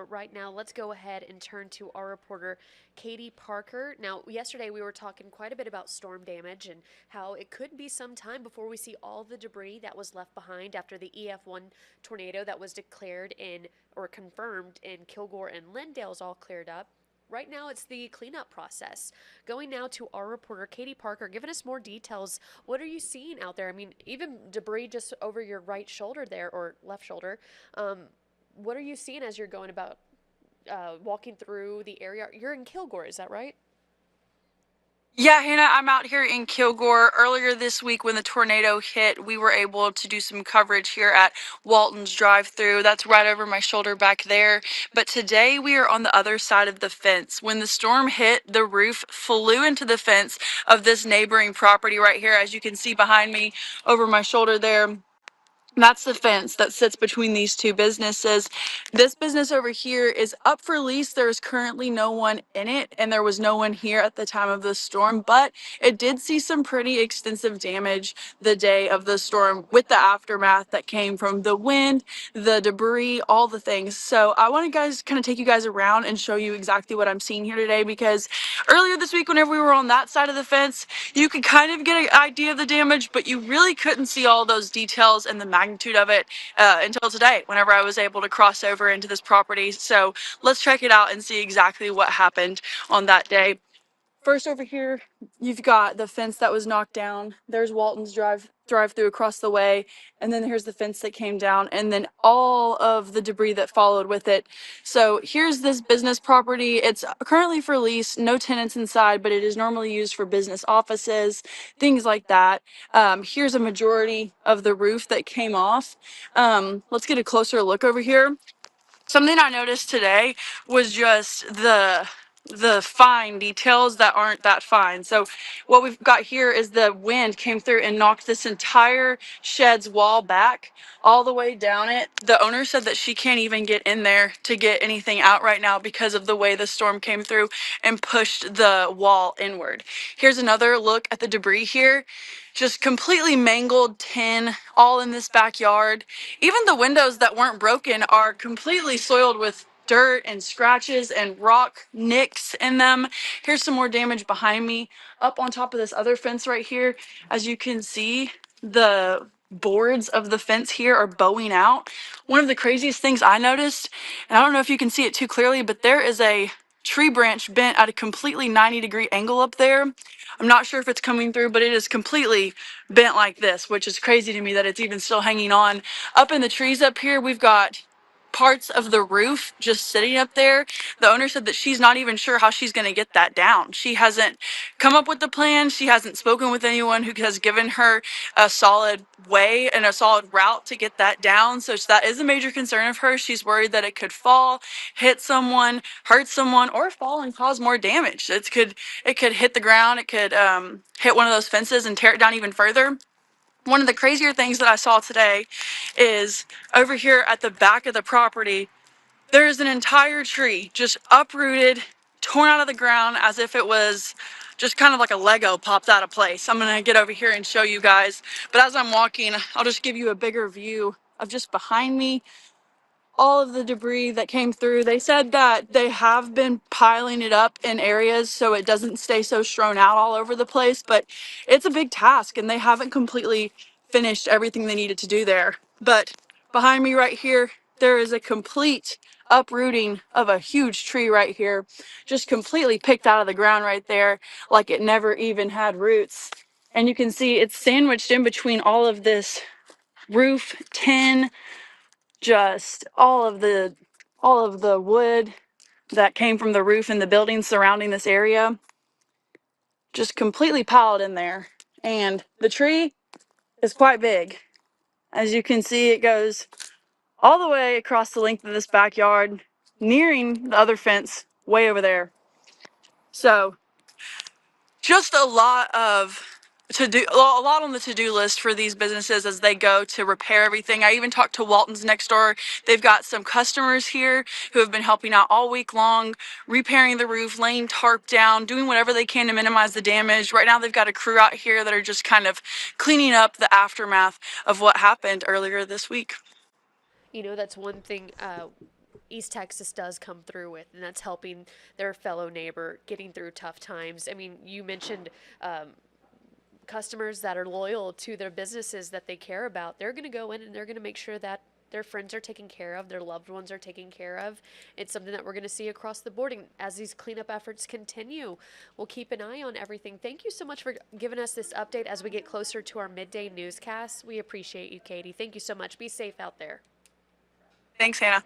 But right now, let's go ahead and turn to our reporter, Katie Parker. Now, yesterday we were talking quite a bit about storm damage and how it could be some time before we see all the debris that was left behind after the EF1 tornado that was declared in or confirmed in Kilgore and Lindale's all cleared up. Right now, it's the cleanup process. Going now to our reporter, Katie Parker, giving us more details. What are you seeing out there? I mean, even debris just over your right shoulder there, or left shoulder. What are you seeing as you're going about walking through the area? You're in Kilgore, is that right? Yeah, Hannah, I'm out here in Kilgore. Earlier this week when the tornado hit, we were able to do some coverage here at Walton's drive-through. That's right over my shoulder back there. But today we are on the other side of the fence. When the storm hit, the roof flew into the fence of this neighboring property right here, as you can see behind me over my shoulder there. That's the fence that sits between these two businesses. This business over here is up for lease. There is currently no one in it, and there was no one here at the time of the storm, but it did see some pretty extensive damage the day of the storm with the aftermath that came from the wind, the debris, all the things. So I want to kind of take you guys around and show you exactly what I'm seeing here today, because earlier this week, whenever we were on that side of the fence, you could kind of get an idea of the damage, but you really couldn't see all those details and the magnitude of it until today, whenever I was able to cross over into this property. So let's check it out and see exactly what happened on that day. First over here, you've got the fence that was knocked down. There's Walton's drive through across the way, and then here's the fence that came down, and then all of the debris that followed with it. So here's this business property. It's currently for lease, no tenants inside, but it is normally used for business offices, things like that. Here's a majority of the roof that came off. Let's get a closer look over here. Something I noticed today was just the fine details that aren't that fine. So what we've got here is the wind came through and knocked this entire shed's wall back all the way down it. The owner said that she can't even get in there to get anything out right now because of the way the storm came through and pushed the wall inward. Here's another look at the debris here. Just completely mangled tin all in this backyard. Even the windows that weren't broken are completely soiled with dirt and scratches and rock nicks in them. Here's some more damage behind me up on top of this other fence right here. As you can see, the boards of the fence here are bowing out. One of the craziest things I noticed, and I don't know if you can see it too clearly, but there is a tree branch bent at a completely 90-degree angle up there. I'm not sure if it's coming through, but it is completely bent like this, which is crazy to me that it's even still hanging on. Up in the trees up here, we've got parts of the roof just sitting up there. The owner said that she's not even sure how she's going to get that down. She hasn't come up with the plan. She hasn't spoken with anyone who has given her a solid way and a solid route to get that down. So that is a major concern of hers. She's worried that it could fall, hit someone, hurt someone, or fall and cause more damage. It could hit the ground. It could hit one of those fences and tear it down even further. One of the crazier things that I saw today is over here at the back of the property, there is an entire tree just uprooted, torn out of the ground as if it was just kind of like a Lego popped out of place. I'm going to get over here and show you guys. But as I'm walking, I'll just give you a bigger view of just behind me, all of the debris that came through. They said that they have been piling it up in areas so it doesn't stay so strewn out all over the place, but it's a big task and they haven't completely finished everything they needed to do there. But behind me right here, there is a complete uprooting of a huge tree right here, just completely picked out of the ground right there, like it never even had roots. And you can see it's sandwiched in between all of this roof tin, just all of the wood that came from the roof and the buildings surrounding this area, just completely piled in there. And the tree is quite big. As you can see, it goes all the way across the length of this backyard, nearing the other fence way over there. So just a lot on the to-do list for these businesses as they go to repair everything. I even talked to Walton's next door. They've got some customers here who have been helping out all week long, repairing the roof, laying tarp down, doing whatever they can to minimize the damage. Right now they've got a crew out here that are just kind of cleaning up the aftermath of what happened earlier this week. That's one thing East Texas does come through with, and that's helping their fellow neighbor getting through tough times. I mean, you mentioned customers that are loyal to their businesses that they care about. They're going to go in and they're going to make sure that their friends are taken care of, their loved ones are taken care of. It's something that we're going to see across the board. And as these cleanup efforts continue, we'll keep an eye on everything. Thank you so much for giving us this update as we get closer to our midday newscast. We appreciate you, Katie. Thank you so much. Be safe out there. Thanks, Hannah.